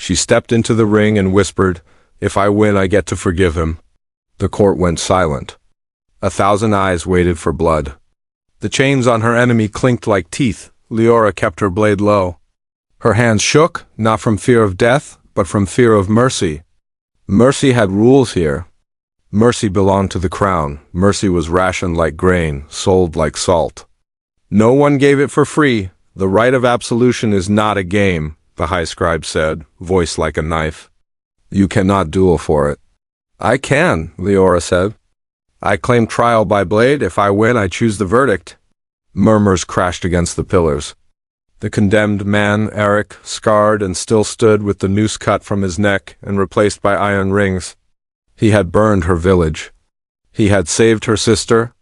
She stepped into the ring and whispered, "If I win, I get to forgive him." The court went silent. 1,000 eyes waited for blood. The chains on her enemy clinked like teeth. Leora kept her blade low. Her hands shook, not from fear of death, but from fear of mercy. Mercy had rules here. Mercy belonged to the crown. Mercy was rationed like grain, sold like salt. No one gave it for free. The right of absolution is not a game, the high scribe said, voice like a knife. You cannot duel for it. I can, Leora said. I claim trial by blade. If I win, I choose the verdict. Murmurs crashed against the pillars. The condemned man, Eric, scarred and still stood with the noose cut from his neck and replaced by iron rings. He had burned her village. He had saved her sister.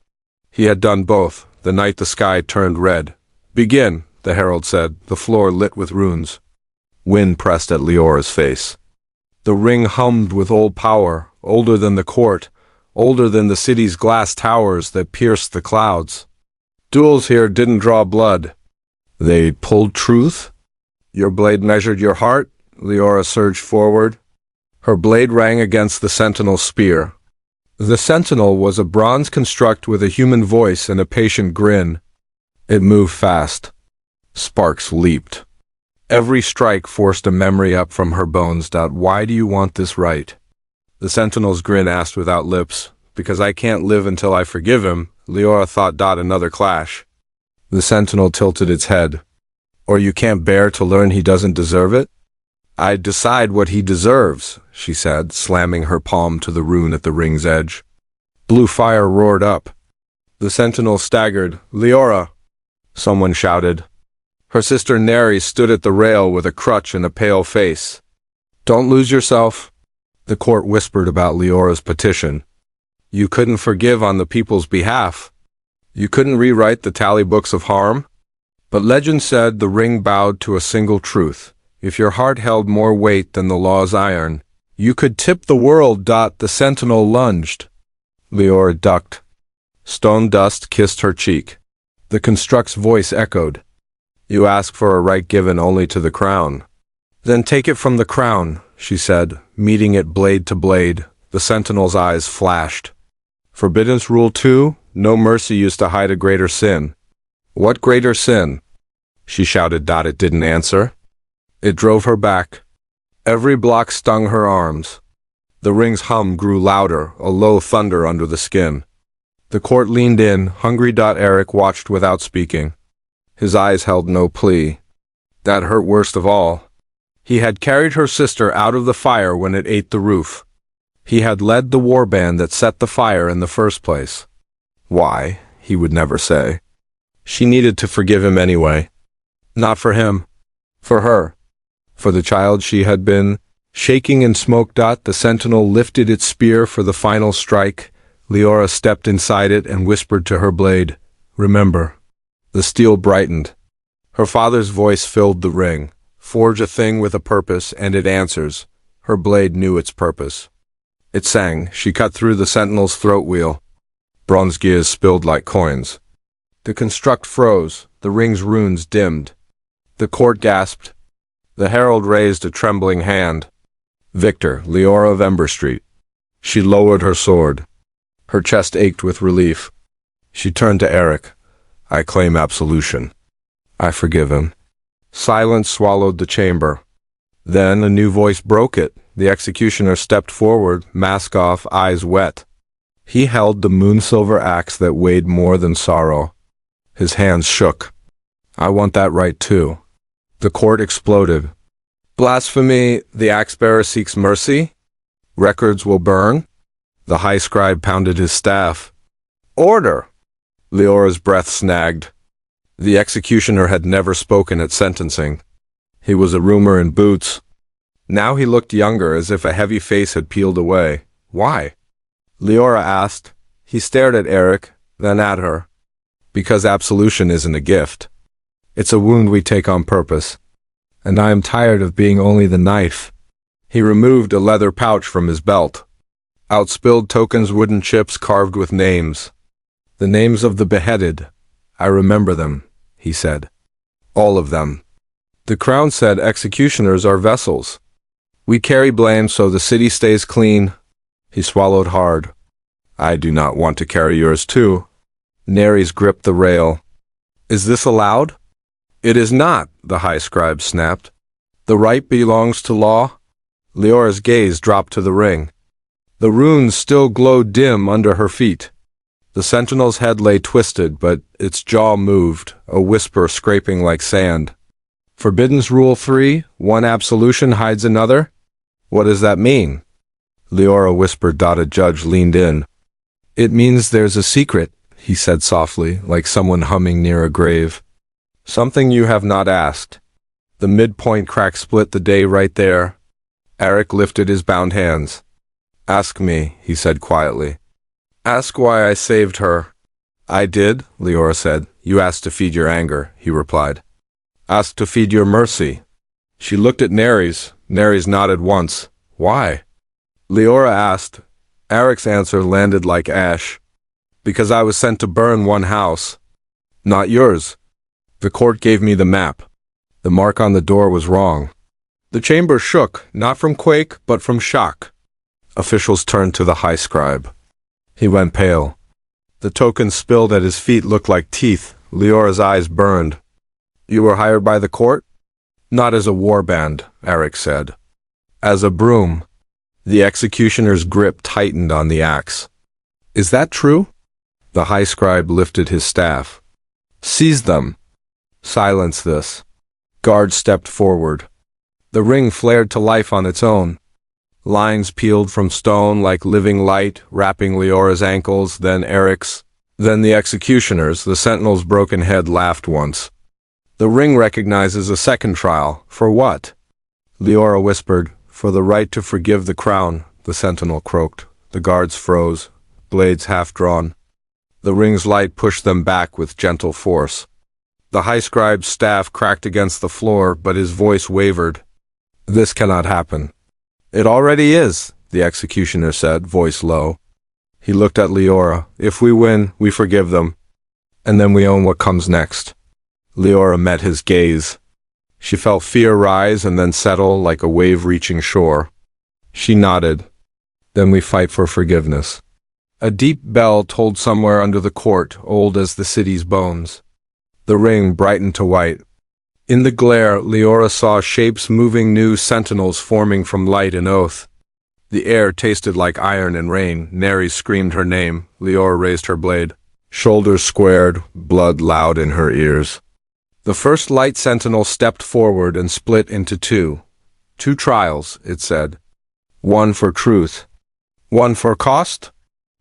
He had done both, the night the sky turned red. Begin, the herald said, the floor lit with runes. Wind pressed at Leora's face. The ring hummed with old power, older than the court, older than the city's glass towers that pierced the clouds. Duels here didn't draw blood. They pulled truth. Your blade measured your heart. Leora surged forward. Her blade rang against the sentinel's spear. The sentinel was a bronze construct with a human voice and a patient grin. It moved fast. Sparks leaped. Every strike forced a memory up from her bones. Why do you want this right? The sentinel's grin asked without lips. Because I can't live until I forgive him, Leora thought. Another clash. The sentinel tilted its head. Or you can't bear to learn he doesn't deserve it? I decide what he deserves, she said, slamming her palm to the rune at the ring's edge. Blue fire roared up. The sentinel staggered. Leora! Someone shouted. Her sister Neri stood at the rail with a crutch and a pale face. Don't lose yourself. The court whispered about Leora's petition. You couldn't forgive on the people's behalf. You couldn't rewrite the tally books of harm. But legend said the ring bowed to a single truth. If your heart held more weight than the law's iron, you could tip the world. The sentinel lunged. Leora ducked. Stone dust kissed her cheek. The construct's voice echoed. You ask for a right given only to the crown. Then take it from the crown, she said, meeting it blade to blade. The sentinel's eyes flashed. Forbiddance Rule 2, no mercy used to hide a greater sin. What greater sin? She shouted. It didn't answer. It drove her back. Every block stung her arms. The ring's hum grew louder, a low thunder under the skin. The court leaned in, hungry. Eric watched without speaking. His eyes held no plea. That hurt worst of all. He had carried her sister out of the fire when it ate the roof. He had led the warband that set the fire in the first place. Why, he would never say. She needed to forgive him anyway. Not for him. For her. For the child she had been. Shaking in smoke. The sentinel lifted its spear for the final strike. Leora stepped inside it and whispered to her blade, Remember. The steel brightened. Her father's voice filled the ring. Forge a thing with a purpose, and it answers. Her blade knew its purpose. It sang. She cut through the sentinel's throat wheel. Bronze gears spilled like coins. The construct froze. The ring's runes dimmed. The court gasped. The herald raised a trembling hand. Victor, Leora of Ember Street. She lowered her sword. Her chest ached with relief. She turned to Eric. I claim absolution. I forgive him. Silence swallowed the chamber. Then a new voice broke it. The executioner stepped forward, mask off, eyes wet. He held the moon-silver axe that weighed more than sorrow. His hands shook. I want that right too. The court exploded. Blasphemy, the axe-bearer seeks mercy? Records will burn? The high scribe pounded his staff. Order! Leora's breath snagged. The executioner had never spoken at sentencing. He was a rumor in boots. Now he looked younger, as if a heavy face had peeled away. Why? Leora asked. He stared at Eric, then at her. Because absolution isn't a gift. It's a wound we take on purpose. And I am tired of being only the knife. He removed a leather pouch from his belt. Out spilled tokens, wooden chips carved with names. The names of the beheaded. I remember them, he said. All of them. The crown said executioners are vessels. We carry blame so the city stays clean. He swallowed hard. I do not want to carry yours too. Neres gripped the rail. Is this allowed? It is not, the high scribe snapped. The right belongs to law. Leora's gaze dropped to the ring. The runes still glowed dim under her feet. The sentinel's head lay twisted, but its jaw moved, a whisper scraping like sand. Forbidden's Rule 3, one absolution hides another? What does that mean? Leora whispered. A judge leaned in. It means there's a secret, he said softly, like someone humming near a grave. Something you have not asked. The midpoint crack split the day right there. Eric lifted his bound hands. Ask me, he said quietly. Ask why I saved her. I did, Leora said. You asked to feed your anger, he replied. Asked to feed your mercy. She looked at Neres. Neres nodded once. Why? Leora asked. Eric's answer landed like ash. Because I was sent to burn one house. Not yours. The court gave me the map. The mark on the door was wrong. The chamber shook, not from quake, but from shock. Officials turned to the high scribe. He went pale. The tokens spilled at his feet looked like teeth. Leora's eyes burned. You were hired by the court? Not as a warband, Eric said. As a broom. The executioner's grip tightened on the axe. Is that true? The high scribe lifted his staff. Seize them. Silence this. Guards stepped forward. The ring flared to life on its own. Lines peeled from stone like living light, wrapping Leora's ankles, then Eric's. Then the executioner's. The sentinel's broken head laughed once. The ring recognizes a second trial. For what? Leora whispered. For the right to forgive the crown, the sentinel croaked. The guards froze, blades half drawn. The ring's light pushed them back with gentle force. The high scribe's staff cracked against the floor, but his voice wavered. This cannot happen. It already is, the executioner said, voice low. He looked at Leora. If we win, we forgive them. And then we own what comes next. Leora met his gaze. She felt fear rise and then settle like a wave reaching shore. She nodded. Then we fight for forgiveness. A deep bell tolled somewhere under the court, old as the city's bones. The ring brightened to white. In the glare, Leora saw shapes moving, new sentinels forming from light and oath. The air tasted like iron and rain. Neres screamed her name. Leora raised her blade. Shoulders squared, blood loud in her ears. The first light sentinel stepped forward and split into two. 2 trials, it said. One for truth. One for cost?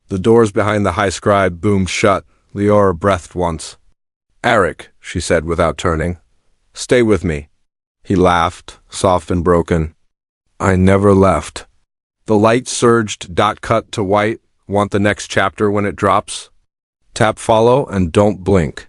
The doors behind the high scribe boomed shut. Leora breathed once. Eric, she said without turning. Stay with me. He laughed, soft and broken. I never left. The light surged, dot cut to white. Want the next chapter when it drops? Tap follow and don't blink.